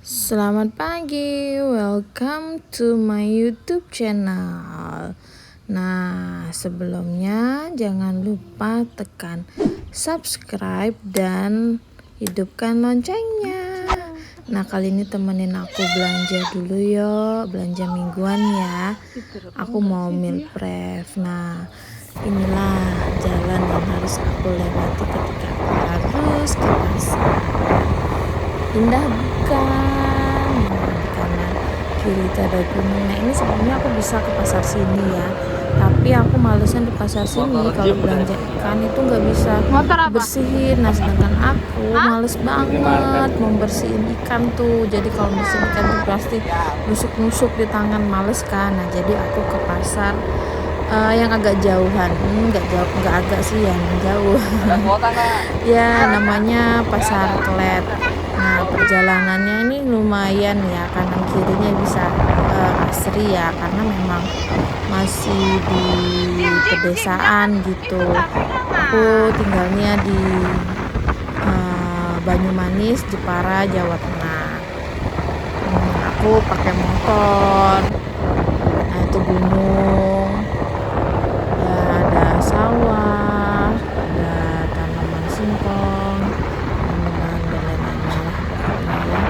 Selamat pagi, welcome to my YouTube channel. Nah, sebelumnya jangan lupa tekan subscribe dan hidupkan loncengnya. Nah, kali ini temenin aku belanja dulu yo, belanja mingguan ya. Aku mau meal prep. Nah, inilah jalan yang harus aku lewati ketika aku harus ke pasar. Indah bukan? Di kanan kiri itu ada gunung. Nah, ini sebenarnya aku bisa ke pasar sini ya, tapi aku malesan di pasar sini. Kalau belanja ikan itu nggak bisa bersihin. Nah, sedangkan aku males banget membersihin ikan tuh. Jadi kalau bersihin ikan tuh pasti nusuk-nusuk di tangan, males kan. Nah, jadi aku ke pasar yang agak jauhan, nggak agak sih, yang jauh. Ya, namanya Pasar Klet. Nah, perjalanannya ini lumayan ya, kanan kirinya bisa asri ya, karena memang masih di pedesaan gitu. Aku tinggalnya di Banyumanis, Jepara, Jawa Tengah. Aku pakai motor. Nah, itu gunung. Ya, ada sawah, ada tanaman singkong, tanaman dan lain-lainnya lah pokoknya ya.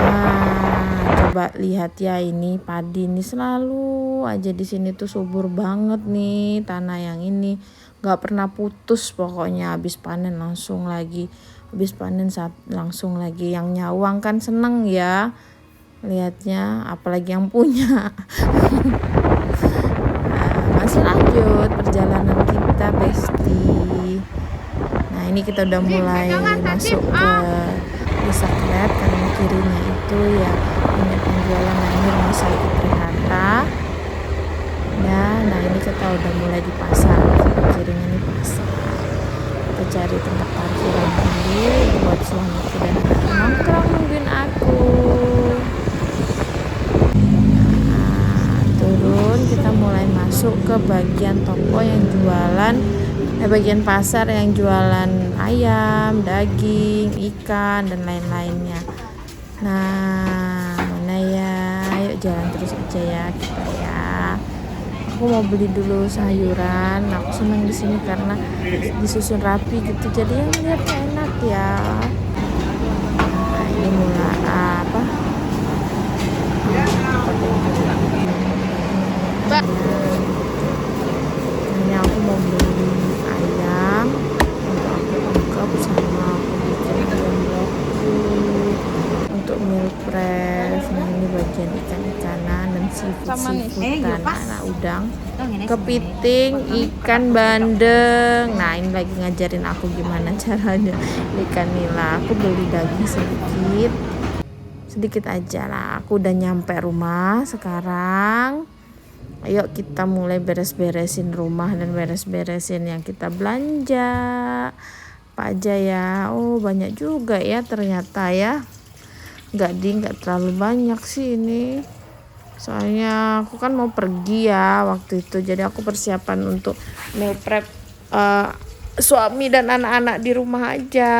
Nah, coba lihat ya, ini padi ini selalu aja di sini tuh subur banget nih tanah yang ini, nggak pernah putus pokoknya. Habis panen langsung lagi, habis panen saat langsung lagi. Yang nyawang kan seneng ya lihatnya, apalagi yang punya. Masih lanjut perjalanan kita, Besti. Nah, ini kita udah mulai masuk ke Desa Klet. Kanan kirinya itu ya banyak penjualan air Rumah Sakit Trihata ya. Nah, ini kita udah mulai di pasar. Sebelah kirinya ini pasar. Kita cari tempat parkiran dulu buat suamiku dan anak nongkrong nungguin aku. Turun, kita mulai masuk ke bagian toko yang jualan bagian pasar yang jualan ayam, daging, ikan dan lain-lainnya. Nah, mana ya? Ayo jalan terus aja ya kita ya. Aku mau beli dulu sayuran. Aku senang di sini karena disusun rapi gitu, jadi yang lihatnya enak ya. Nah, ini mulai apa? Ini aku mau beli ayam untuk aku ungkap, sama aku bikin ayam woku untuk meal prep. Nah, ini bagian ikan-ikanan dan seafood-seafoodan, anak udang, kepiting, ikan bandeng. Nah, ini lagi ngajarin aku gimana caranya ikan nila. Aku beli daging sedikit aja lah. Aku udah nyampe rumah sekarang. Ayo kita mulai beres-beresin rumah dan beres-beresin yang kita belanja. Apa aja ya? Oh, banyak juga ya ternyata ya. Nggak terlalu banyak sih ini. Soalnya aku kan mau pergi ya waktu itu. Jadi aku persiapan untuk meal prep suami dan anak-anak di rumah aja.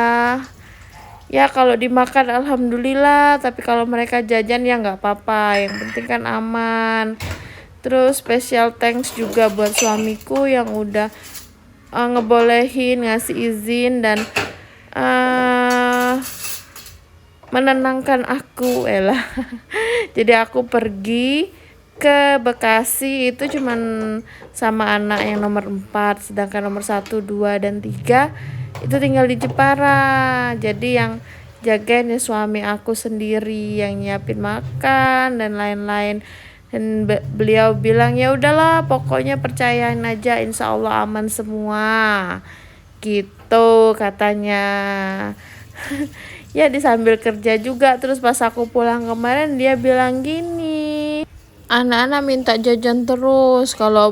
Ya, kalau dimakan alhamdulillah, tapi kalau mereka jajan ya nggak apa-apa. Yang penting kan aman. Terus special thanks juga buat suamiku yang udah ngebolehin, ngasih izin dan menenangkan aku elah. Jadi aku pergi ke Bekasi itu cuman sama anak yang nomor 4, sedangkan nomor 1, 2 dan 3 itu tinggal di Jepara. Jadi yang jagain ya suami aku sendiri, yang nyiapin makan dan lain-lain. Dan beliau bilang ya udahlah, pokoknya percayain aja, insya Allah aman semua gitu katanya. Ya, disambil kerja juga. Terus pas aku pulang kemarin dia bilang gini, anak-anak minta jajan terus. Kalau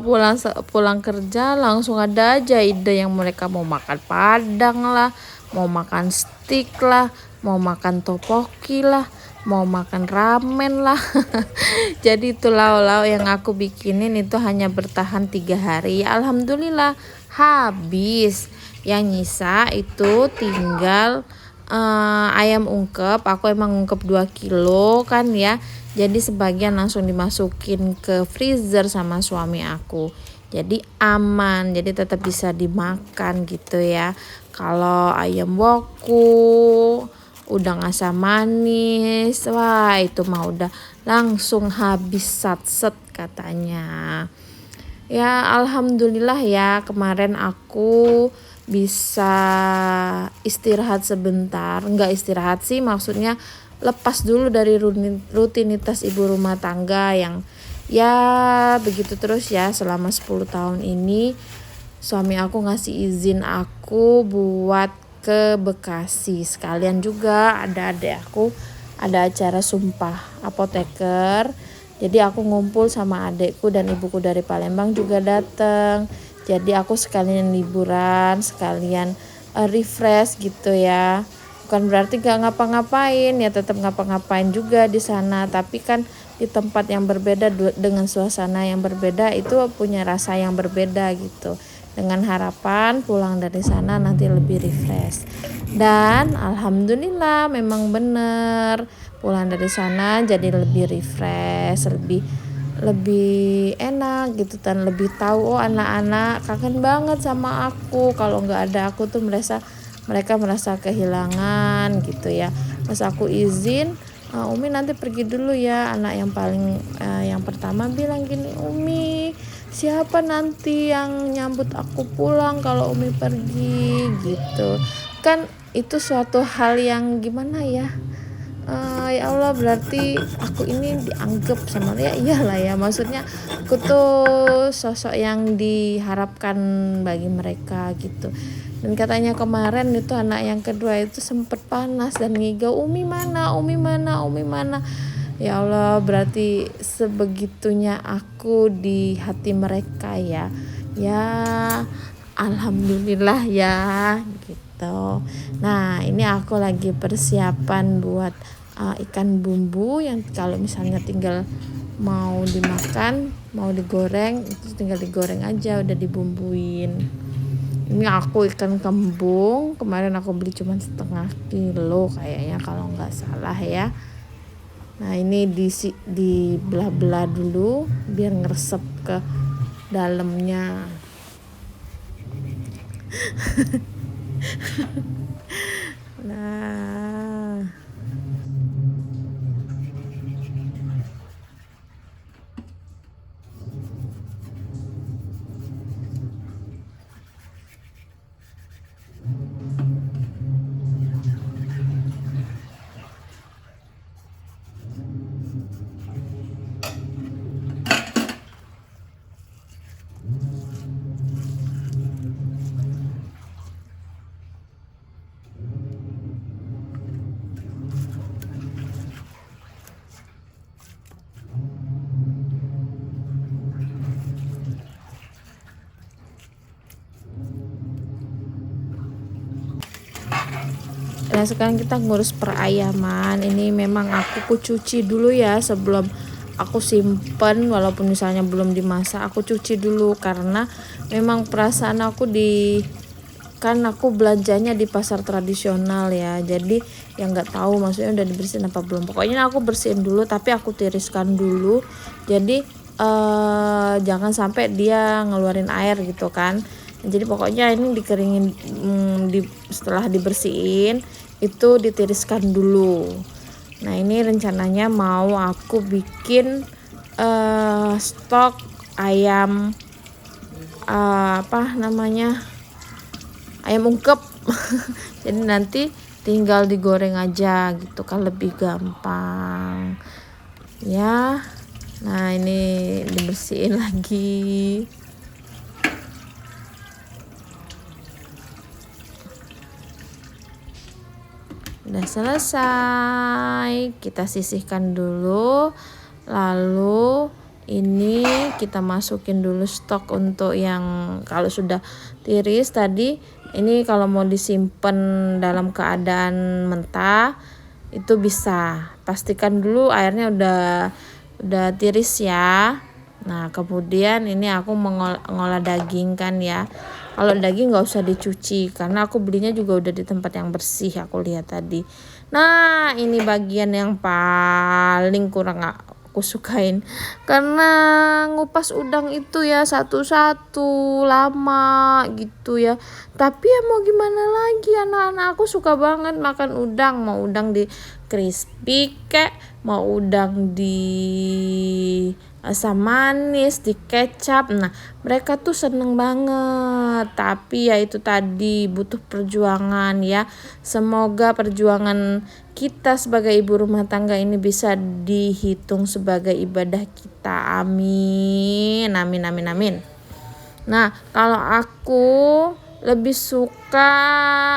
pulang kerja langsung ada aja ide yang mereka mau makan padang lah, mau makan steak lah, mau makan topoki lah, mau makan ramen lah. Jadi itu lau-lau yang aku bikinin itu hanya bertahan 3 hari ya, alhamdulillah habis. Yang nyisa itu tinggal ayam ungkep, aku emang ungkep 2 kilo kan ya. Jadi sebagian langsung dimasukin ke freezer sama suami aku. Jadi aman, jadi tetap bisa dimakan gitu ya. Kalau ayam woku udah asam manis, wah itu mah udah langsung habis satset katanya. Ya alhamdulillah ya, kemarin aku bisa istirahat sebentar. Enggak istirahat sih, maksudnya lepas dulu dari rutinitas ibu rumah tangga yang ya begitu terus ya selama 10 tahun ini. Suami aku ngasih izin aku buat ke Bekasi. Sekalian juga ada adik aku ada acara sumpah apoteker. Jadi aku ngumpul sama adekku dan ibuku dari Palembang juga datang. Jadi aku sekalian liburan, sekalian refresh gitu ya. Bukan berarti gak ngapa-ngapain, ya tetap ngapa-ngapain juga di sana. Tapi kan di tempat yang berbeda dengan suasana yang berbeda itu punya rasa yang berbeda gitu. Dengan harapan pulang dari sana nanti lebih refresh. Dan alhamdulillah memang bener pulang dari sana jadi lebih refresh, lebih enak gitu, dan lebih tahu anak-anak kangen banget sama aku. Kalau nggak ada aku tuh mereka merasa kehilangan gitu ya. Pas aku izin, Umi nanti pergi dulu ya. Anak yang pertama bilang gini, Umi siapa nanti yang nyambut aku pulang kalau Umi pergi gitu kan. Itu suatu hal yang gimana ya, ya Allah, berarti aku ini dianggap sama dia. Iyalah ya, maksudnya aku tuh sosok yang diharapkan bagi mereka gitu. Dan katanya kemarin itu anak yang kedua itu sempet panas dan ngigau, Umi mana, Umi mana, Umi mana. Ya Allah, berarti sebegitunya aku di hati mereka ya. Ya alhamdulillah ya gitu. Nah ini aku lagi persiapan buat ikan bumbu yang kalau misalnya tinggal mau dimakan, mau digoreng, itu tinggal digoreng aja, udah dibumbuin. Ini aku ikan kembung, kemarin aku beli cuma 1/2 kilo kayaknya kalau nggak salah ya. Nah ini dibelah-belah dulu biar ngeresep ke dalamnya. Nah Nah sekarang kita ngurus perayaman. Ini memang aku cuci dulu ya sebelum aku simpen, walaupun misalnya belum dimasak aku cuci dulu karena memang perasaan aku kan aku belanjanya di pasar tradisional ya, jadi yang nggak tahu maksudnya udah dibersihin apa belum. Pokoknya aku bersihin dulu tapi aku tiriskan dulu, jadi jangan sampai dia ngeluarin air gitu kan. Jadi pokoknya ini dikeringin, setelah dibersihin itu ditiriskan dulu. Nah ini rencananya mau aku bikin stok ayam, ayam ungkep. Jadi nanti tinggal digoreng aja gitu kan, lebih gampang ya. Nah ini dibersihin lagi. Udah selesai, kita sisihkan dulu, lalu ini kita masukin dulu stok untuk yang kalau sudah tiris tadi. Ini kalau mau disimpan dalam keadaan mentah itu bisa, pastikan dulu airnya udah tiris ya. Nah kemudian ini aku mengolah daging kan ya. Kalau daging nggak usah dicuci karena aku belinya juga udah di tempat yang bersih, aku lihat tadi. Nah, ini bagian yang paling kurang aku sukain karena ngupas udang itu ya satu-satu lama gitu ya. Tapi ya mau gimana lagi, anak-anak aku suka banget makan udang, mau udang di crispy kek, mau udang di asam manis, di kecap. Nah, mereka tuh seneng banget. Tapi ya itu tadi butuh perjuangan ya. Semoga perjuangan kita sebagai ibu rumah tangga ini bisa dihitung sebagai ibadah kita. Amin. Amin, amin, amin. Nah, kalau aku lebih suka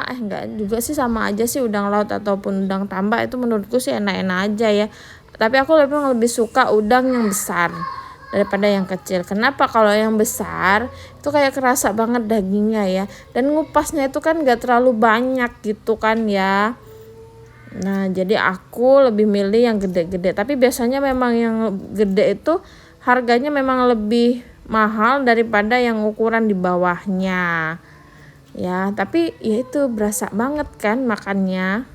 enggak juga sih, sama aja sih, udang laut ataupun udang tambak itu menurutku sih enak-enak aja ya. Tapi aku lebih suka udang yang besar daripada yang kecil. Kenapa? Kalau yang besar itu kayak kerasa banget dagingnya ya. Dan ngupasnya itu kan gak terlalu banyak gitu kan ya. Nah, jadi aku lebih milih yang gede-gede. Tapi biasanya memang yang gede itu harganya memang lebih mahal daripada yang ukuran di bawahnya. Ya, tapi ya itu berasa banget kan makannya.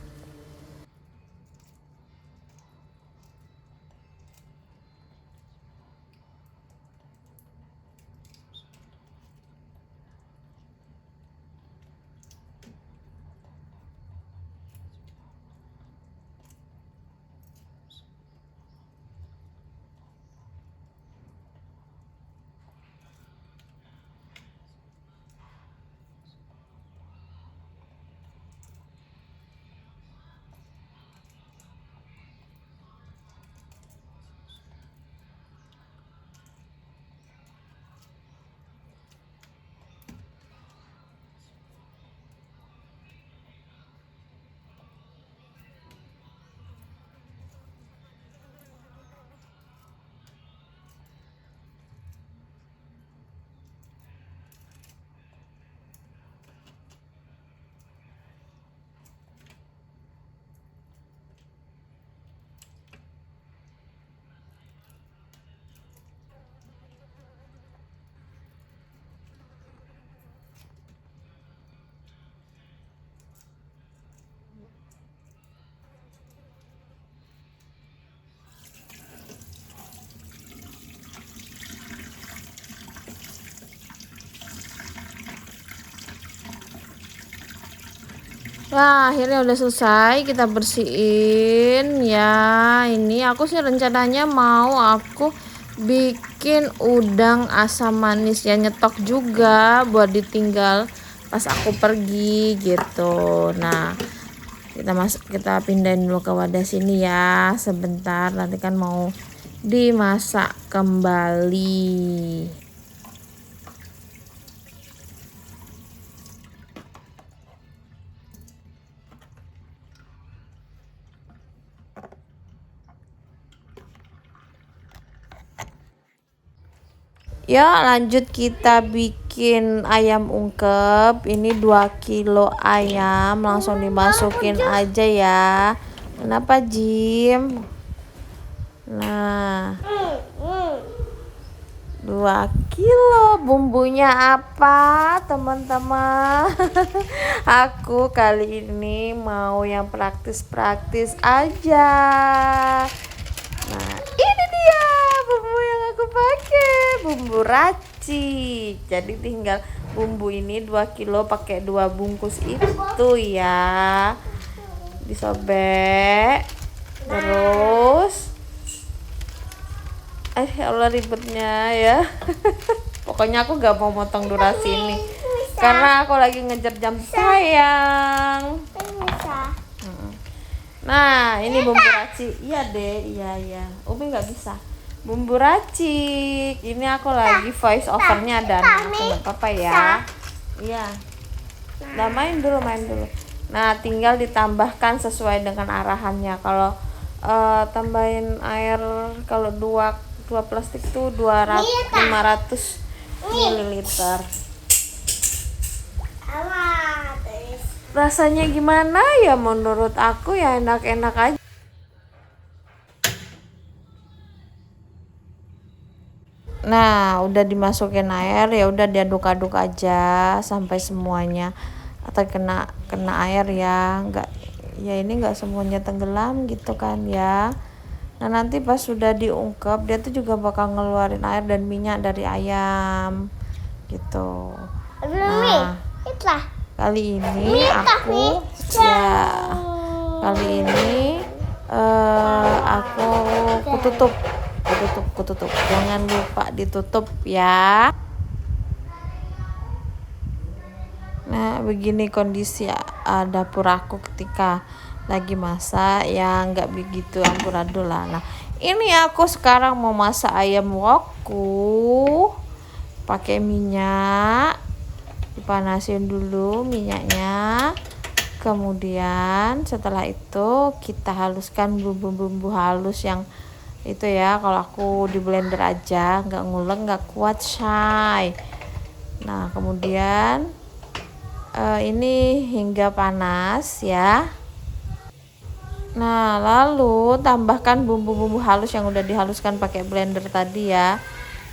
Wah, akhirnya udah selesai kita bersihin ya. Ini aku sih rencananya mau aku bikin udang asam manis ya, nyetok juga buat ditinggal pas aku pergi gitu. Nah, kita pindahin dulu ke wadah sini ya sebentar, nanti kan mau dimasak kembali. Ya, lanjut kita bikin ayam ungkep. Ini 2 kilo ayam, langsung dimasukin aja ya. Kenapa, Jim? Nah, 2 kilo. Bumbunya apa, teman-teman? Aku kali ini mau yang praktis-praktis aja. Nah, ini dia bumbu yang aku pakai, bumbu racik. Jadi tinggal bumbu ini 2 kilo pakai 2 bungkus itu ya. Disobek. Terus ya Allah ribetnya ya. Pokoknya aku gak mau motong durasi ini karena aku lagi ngejar jam sayang. Nah, ini bumbu racik. Iya deh, iya. Umi nggak bisa. Bumbu racik. Ini aku lagi voice overnya dan aku nggak apa-apa ya. Iya. Nah, main dulu. Nah, tinggal ditambahkan sesuai dengan arahannya. Kalau tambahin air, kalau dua plastik tuh 500 ml. Rasanya gimana ya, menurut aku ya enak-enak aja. Nah, udah dimasukin air, ya udah diaduk-aduk aja sampai semuanya atau kena air ya. Enggak, ya ini enggak semuanya tenggelam gitu kan ya. Nah, nanti pas sudah diungkep, dia tuh juga bakal ngeluarin air dan minyak dari ayam gitu. Nah, kali ini aku kututup. Jangan lupa ditutup ya. Nah, begini kondisi dapur aku ketika lagi masak, ya nggak begitu amburadul lah. Nah, ini aku sekarang mau masak ayam woku pakai minyak, dipanasin dulu minyaknya. Kemudian setelah itu kita haluskan bumbu-bumbu halus yang itu ya. Kalau aku di blender aja, nggak ngulek, nggak kuat Shay. Nah, kemudian ini hingga panas ya. Nah, lalu tambahkan bumbu-bumbu halus yang udah dihaluskan pakai blender tadi ya.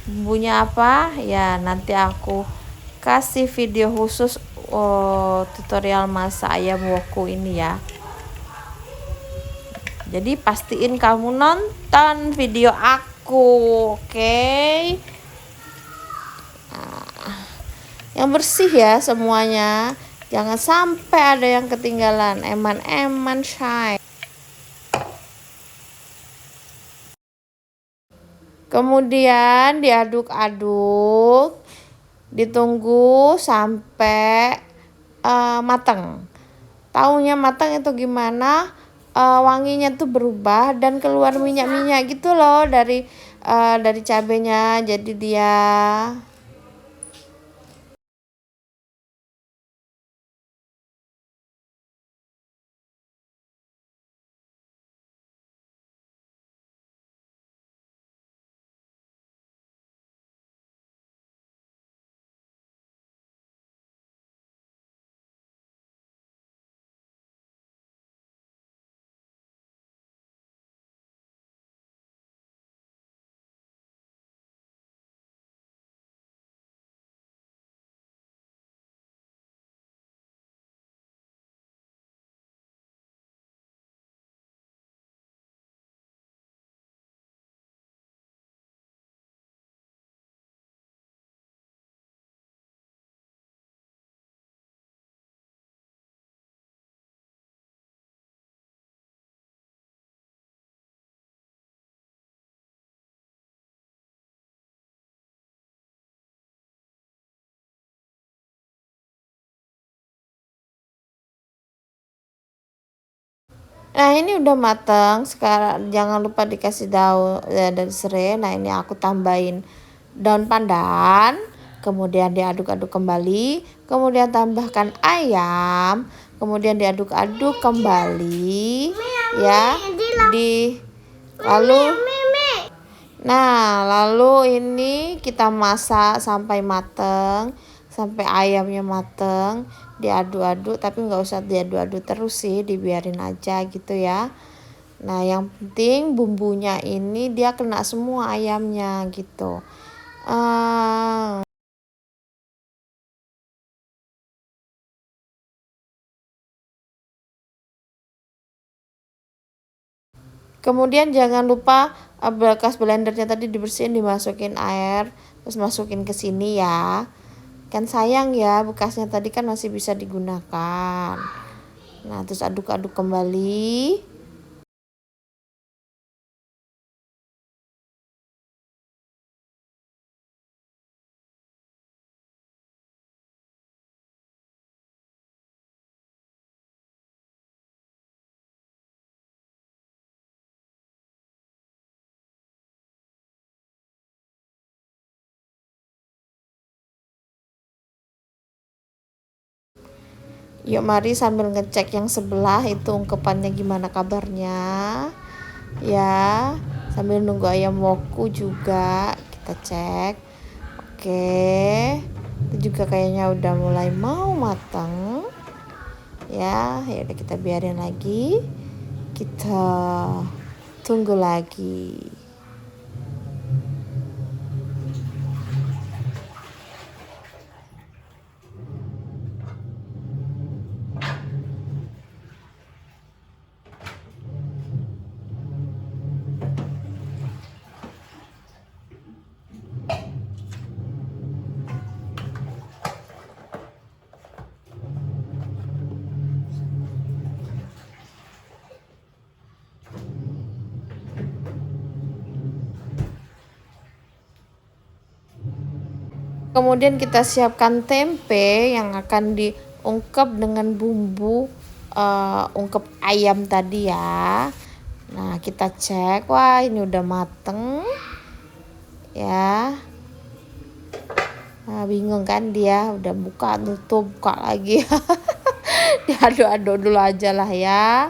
Bumbunya apa? Ya, nanti aku kasih video khusus tutorial masak ayam woku ini ya. Jadi pastiin kamu nonton video aku, oke? Nah, yang bersih ya semuanya. Jangan sampai ada yang ketinggalan. Eman-eman Shay. Kemudian diaduk-aduk, ditunggu sampai matang. Taunya matang itu gimana? Wanginya tuh berubah dan keluar minyak-minyak gitu loh dari cabenya. Jadi dia Nah, ini udah matang. Sekarang jangan lupa dikasih daun dan serai. Nah, ini aku tambahin daun pandan. Kemudian diaduk-aduk kembali. Kemudian tambahkan ayam. Kemudian diaduk-aduk kembali. Ya. Lalu ini kita masak sampai mateng. Sampai ayamnya mateng, diaduk-aduk, tapi nggak usah diaduk-aduk terus sih, dibiarin aja gitu ya. Nah, yang penting bumbunya ini dia kena semua ayamnya gitu. Kemudian jangan lupa bekas blendernya tadi dibersihin, dimasukin air, terus masukin ke sini ya. Kan sayang ya, bekasnya tadi kan masih bisa digunakan. Nah, terus aduk-aduk kembali. Yuk mari sambil ngecek yang sebelah itu ungkepannya gimana kabarnya. Ya, sambil nunggu ayam woku juga kita cek. Oke, itu juga kayaknya udah mulai mau matang. Ya udah kita biarin lagi. Kita tunggu lagi. Kemudian kita siapkan tempe yang akan diungkep dengan bumbu ungkep ayam tadi ya. Nah, kita cek, wah ini udah mateng ya. Nah, bingung kan dia, udah buka tutup buka lagi. Diaduk-aduk dulu aja lah ya.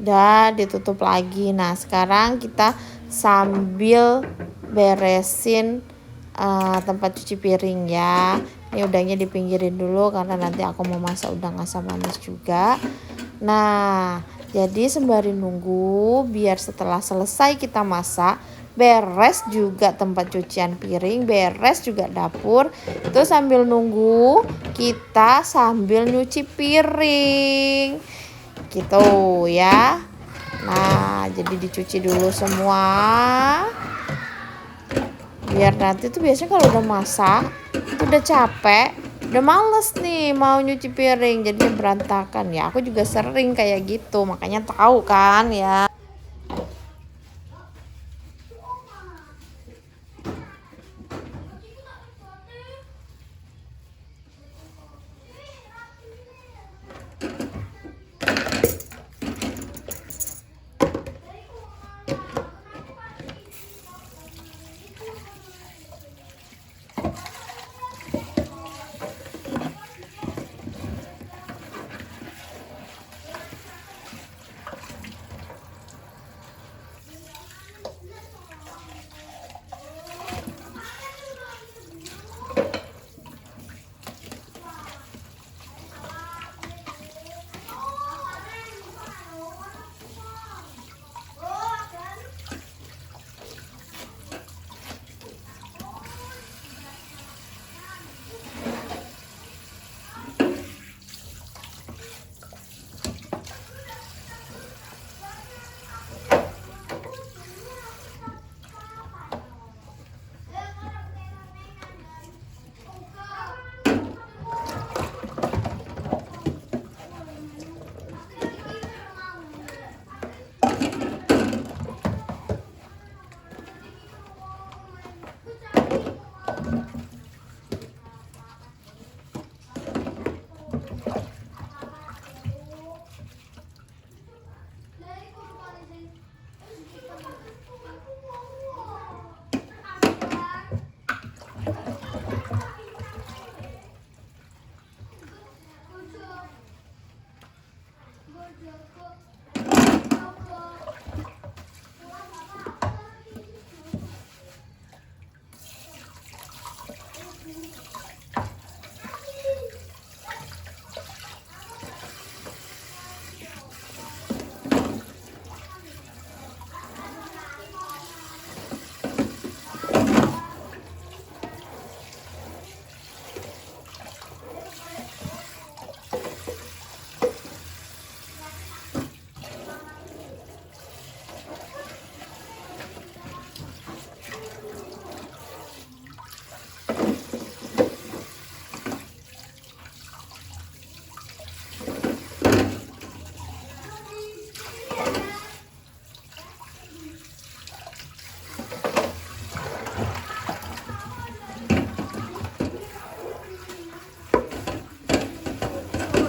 Udah ditutup lagi. Nah, sekarang kita sambil beresin tempat cuci piring ya. Ini udangnya dipinggirin dulu karena nanti aku mau masak udang asam manis juga. Nah, jadi sembari nunggu biar setelah selesai kita masak, beres juga tempat cucian piring, beres juga dapur. Itu sambil nunggu kita sambil nyuci piring. Gitu ya. Nah, jadi dicuci dulu semua. Biar nanti tuh biasanya kalau udah masak, itu udah capek, udah males nih mau nyuci piring, jadinya berantakan ya. Aku juga sering kayak gitu, makanya tahu kan ya.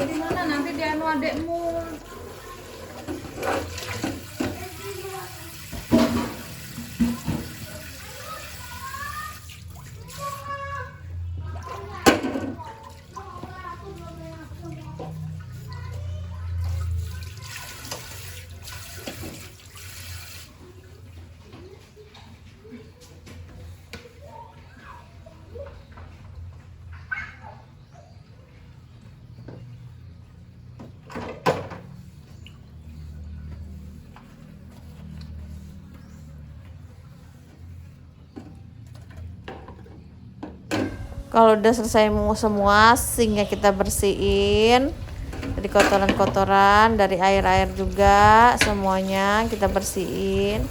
Di mana nanti dia adekmu? Kalau udah selesai semua, sinknya kita bersihin dari kotoran-kotoran, dari air-air juga, semuanya kita bersihin.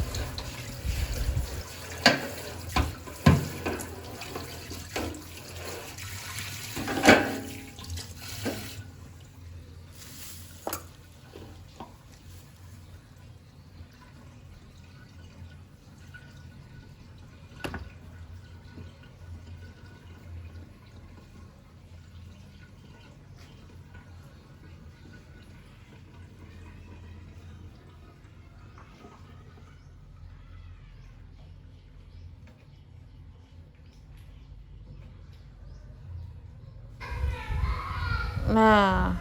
Nah,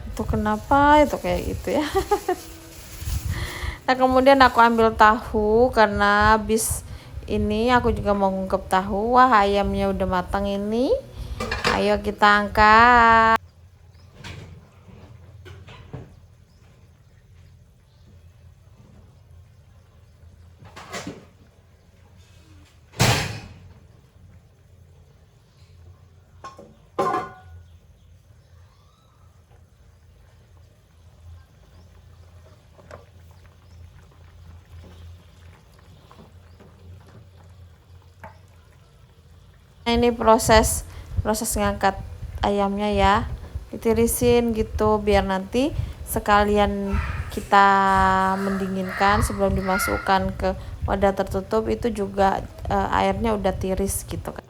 itu kenapa itu kayak gitu ya. Nah, kemudian aku ambil tahu karena habis ini aku juga mau ngungkep tahu. Wah, ayamnya udah matang ini. Ayo kita angkat. Nah, ini proses ngangkat ayamnya ya. Ditirisin gitu biar nanti sekalian kita mendinginkan sebelum dimasukkan ke wadah tertutup itu juga airnya udah tiris gitu kan.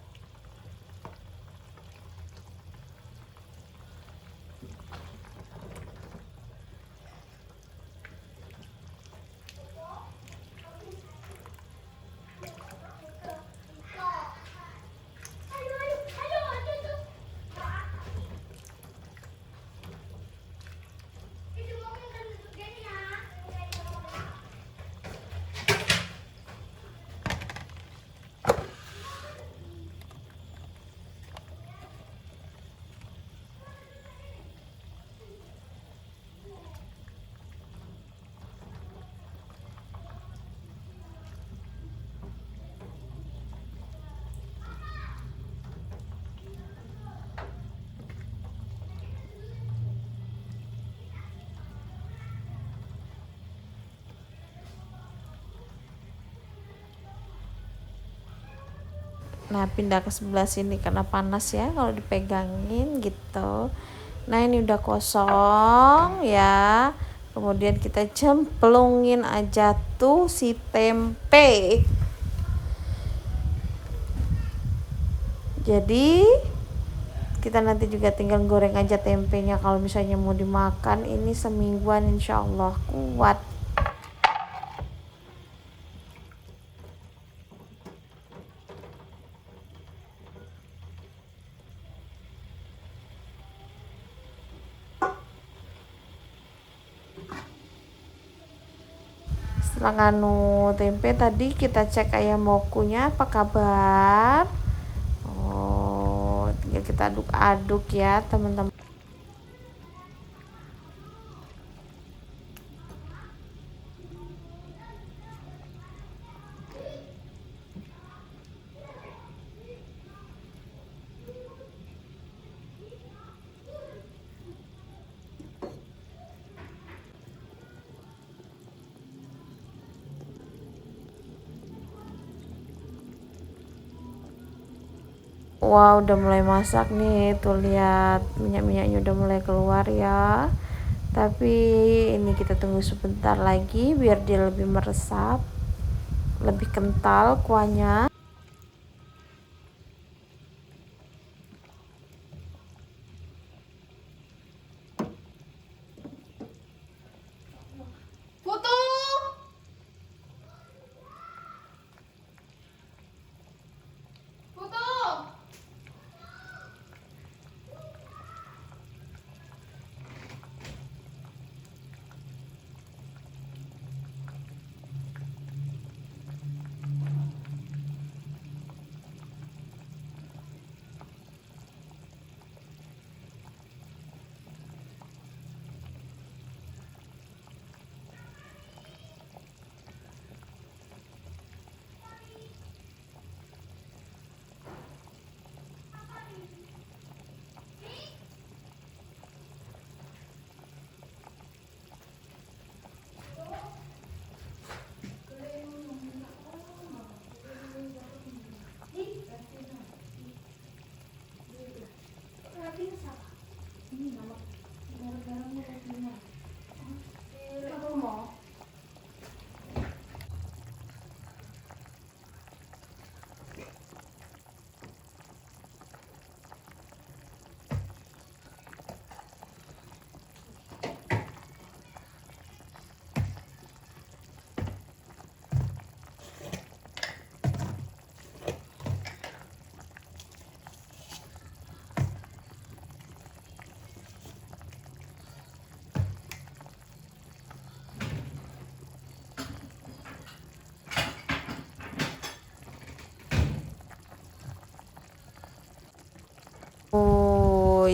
Nah, pindah ke sebelah sini karena panas ya kalau dipegangin gitu. Nah, ini udah kosong ya. Kemudian kita cemplungin aja tuh si tempe. Jadi kita nanti juga tinggal goreng aja tempenya. Kalau misalnya mau dimakan ini semingguan insya Allah kuat. Setelah nganu tempe tadi kita cek ayam mokunya apa kabar. Oh, tinggal kita aduk-aduk ya teman-teman. Wow, udah mulai masak nih. Tuh lihat minyak-minyaknya udah mulai keluar ya. Tapi ini kita tunggu sebentar lagi biar dia lebih meresap, lebih kental kuahnya. Foto. Foto.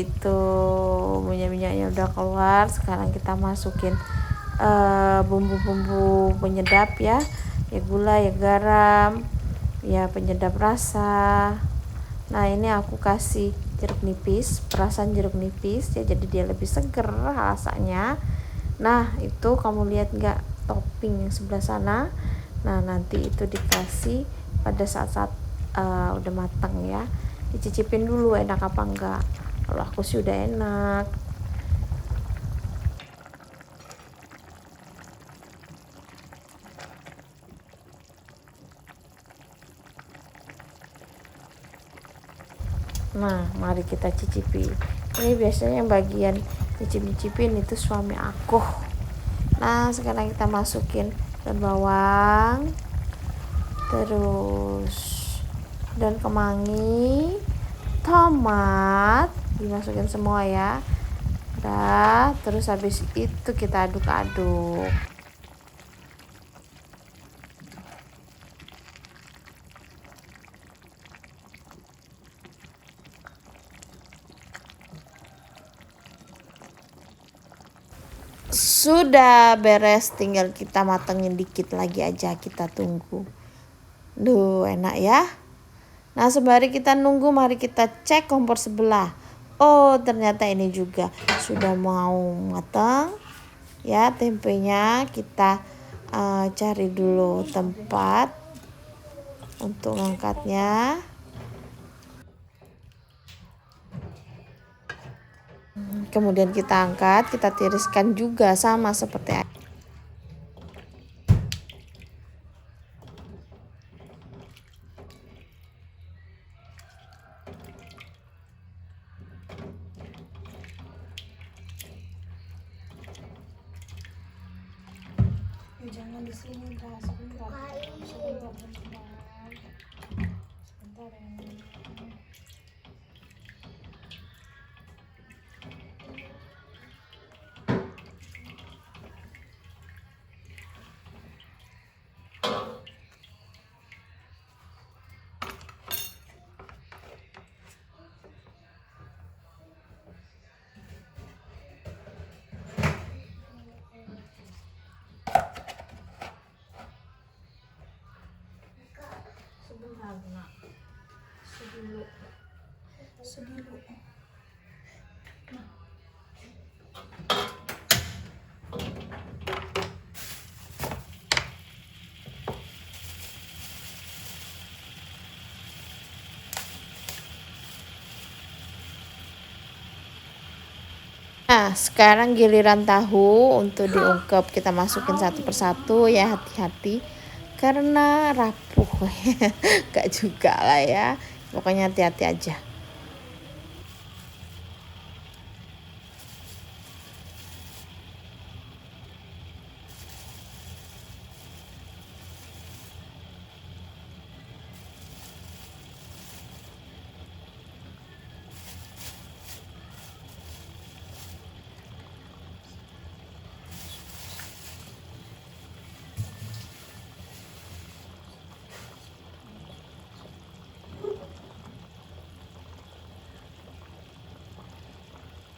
itu minyak-minyaknya udah keluar, sekarang kita masukin bumbu-bumbu penyedap ya gula, ya garam, ya penyedap rasa. Nah ini aku kasih jeruk nipis, perasan jeruk nipis ya, jadi dia lebih seger rasanya. Nah itu kamu lihat nggak topping yang sebelah sana? Nah nanti itu dikasih pada saat-saat udah matang ya, dicicipin dulu enak apa enggak. Kalau aku sih udah enak. Nah, mari kita cicipi. Ini biasanya yang bagian nyicip-nyicipin itu suami aku. Nah, sekarang kita masukin daun bawang, terus daun kemangi, tomat, dimasukin semua ya. Udah, terus habis itu kita aduk-aduk. Sudah beres, tinggal kita matengin dikit lagi aja, kita tunggu. Duh, enak ya. Nah, sembari kita nunggu, mari kita cek kompor sebelah. Oh, ternyata ini juga sudah mau matang. Ya, tempenya kita cari dulu tempat untuk ngangkatnya. Kemudian kita angkat, kita tiriskan juga sama seperti jangan di sini, sebentar ya. Sebentar nak, sedulu. Nah, sekarang giliran tahu untuk diungkep, kita masukin satu persatu ya, hati-hati karena rapuh. Gak juga lah ya, pokoknya hati-hati aja.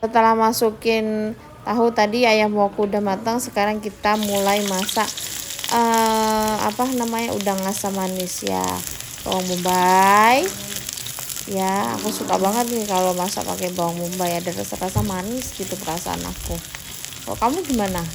Setelah masukin tahu tadi, ayam woku udah matang. Sekarang kita mulai masak udang asam manis ya, bawang bombay ya. Aku suka banget nih kalau masak pakai bawang bombay, ada rasa-rasa manis gitu perasaan aku. Kalau kamu gimana?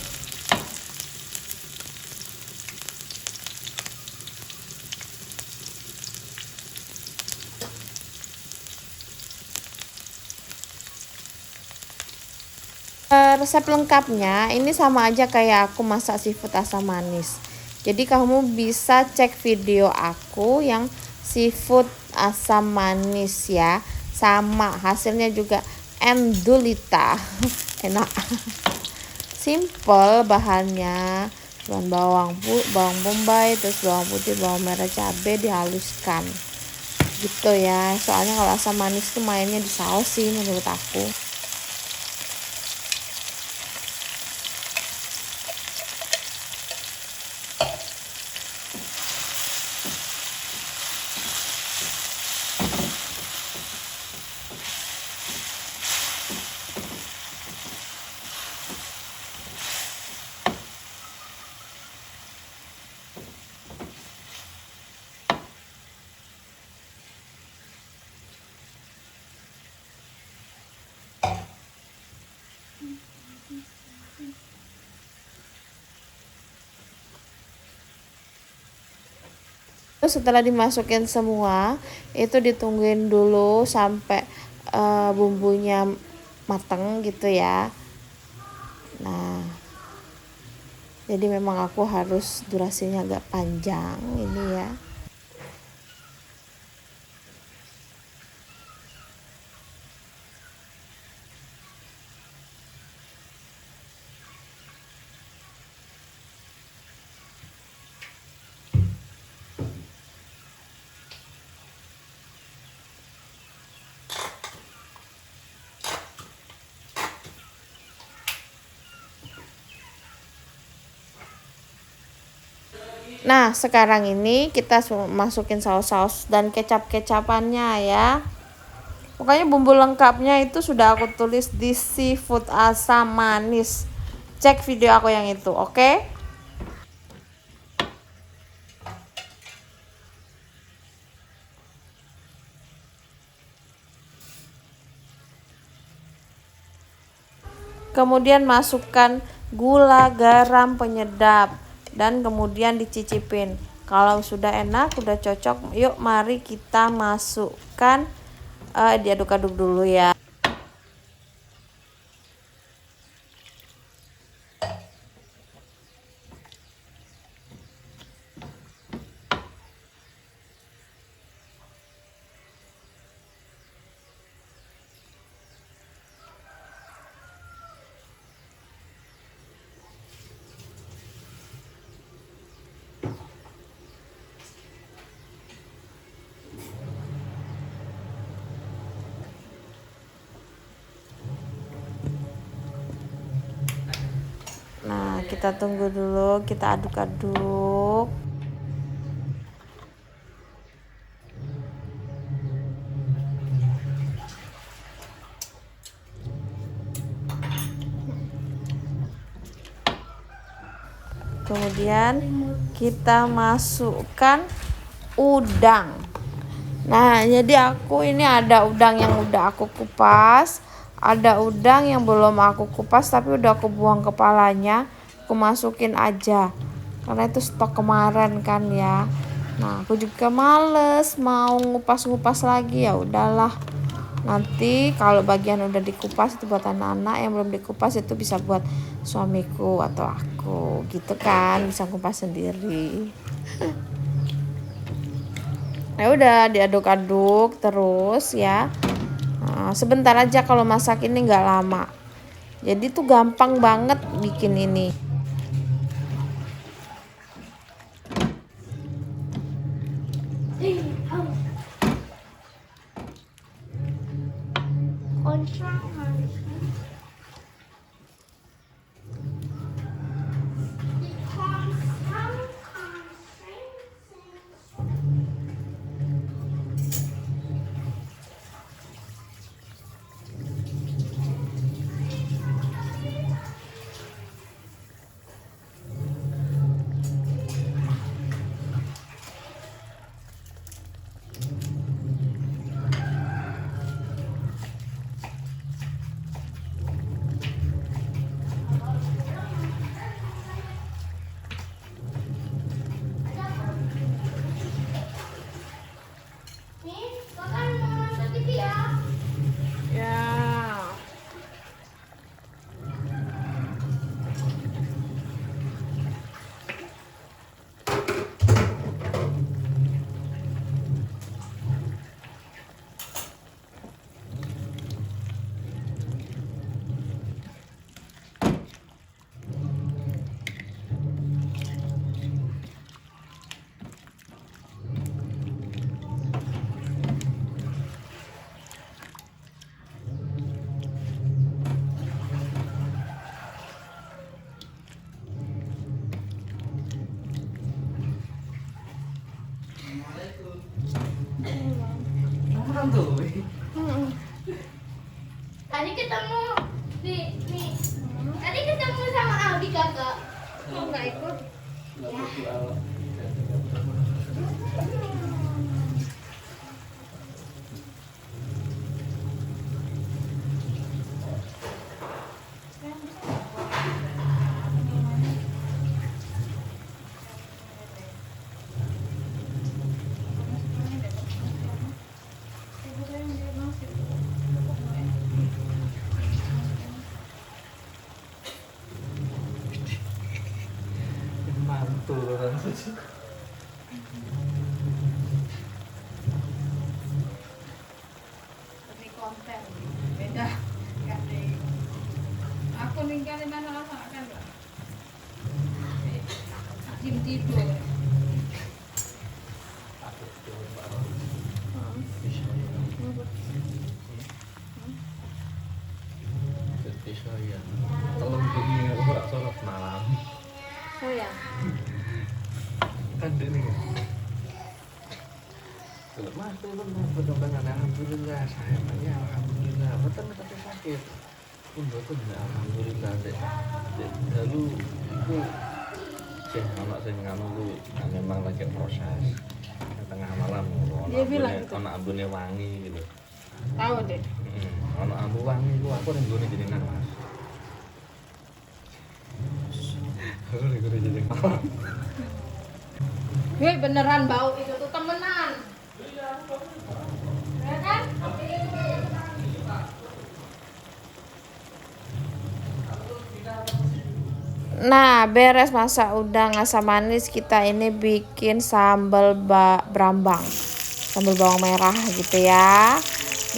Resep lengkapnya ini sama aja kayak aku masak seafood asam manis. Jadi kamu bisa cek video aku yang seafood asam manis ya. Sama hasilnya juga endulita. Enak. Simple bahannya. Cuman bawang bombay, terus bawang putih, bawang merah, cabai dihaluskan. Gitu ya. Soalnya kalau asam manis tuh mainnya di saus sih menurut aku. Setelah dimasukin semua, itu ditungguin dulu sampai bumbunya mateng gitu ya. Nah, jadi memang aku harus durasinya agak panjang ini ya. Nah, sekarang ini kita masukin saus-saus dan kecap-kecapannya ya. Pokoknya bumbu lengkapnya itu sudah aku tulis di seafood asam manis. Cek video aku yang itu, oke? Kemudian masukkan gula, garam, penyedap, dan kemudian dicicipin. Kalau sudah enak, sudah cocok, yuk mari kita masukkan, diaduk-aduk dulu ya. Nah, kita tunggu dulu, kita aduk-aduk. Kemudian kita masukkan udang. Nah, jadi aku ini ada udang yang udah aku kupas, ada udang yang belum aku kupas tapi udah aku buang kepalanya, aku masukin aja karena itu stok kemarin kan ya. Nah, aku juga males mau ngupas-ngupas lagi, ya udahlah. Nanti kalau bagian udah dikupas itu buat anak-anak, yang belum dikupas itu bisa buat suamiku atau aku gitu kan, bisa kupas sendiri. Ya udah diaduk-aduk terus ya. Nah, sebentar aja, kalau masak ini nggak lama. Jadi tuh gampang banget bikin ini. Tadi ketemu di tadi ketemu sama Aldi kakak. Kok nggak ikut? Keturunan sih. Ini konten beda. Gak nih. Aku ninggalin mana lama kan lah. Jam tidur. Bisa ya. Tolong bumi aku ora sholat malam. Oh ya. Kan ini. Mas, benar-benar alhamdulillah saya ya alhamdulillah. Betul tapi sakit. Pun betul alhamdulillah dek. Lalu itu sih anak sing nganu ku memang lagi proses. Tengah malam Dia bilang gitu. anak ambune wangi gitu. Tahu deh. Anak ambu wangi ku aku ning gone jenengan Mas. Aku ning gone jenengan. Hei beneran bau itu tuh temenan. Ya kan? Nah, beres masak udang asam manis, kita ini bikin sambal brambang, sambal bawang merah gitu ya.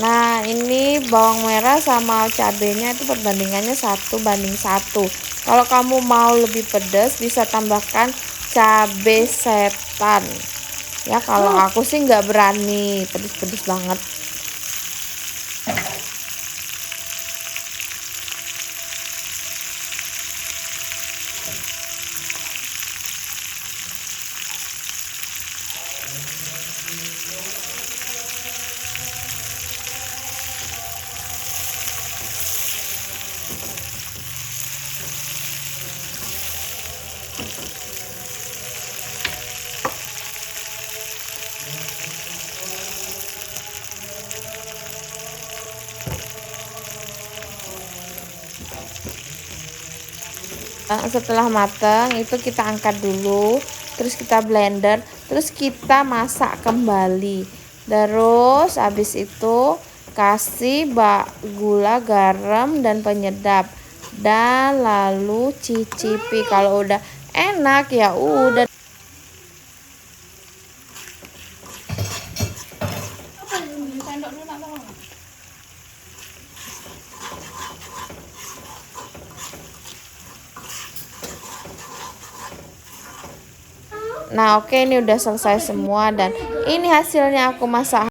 Nah, ini bawang merah sama cabenya itu perbandingannya 1:1. Kalau kamu mau lebih pedas bisa tambahkan cabai setan. Ya, kalau aku sih nggak berani pedes-pedes banget. Setelah matang itu kita angkat dulu, terus kita blender, terus kita masak kembali. Terus habis itu kasih gula, garam dan penyedap, dan lalu cicipi. Kalau udah enak ya udah. Apa yang sendok dulu nak tahu? Nah, oke, ini udah selesai semua dan ini hasilnya aku masak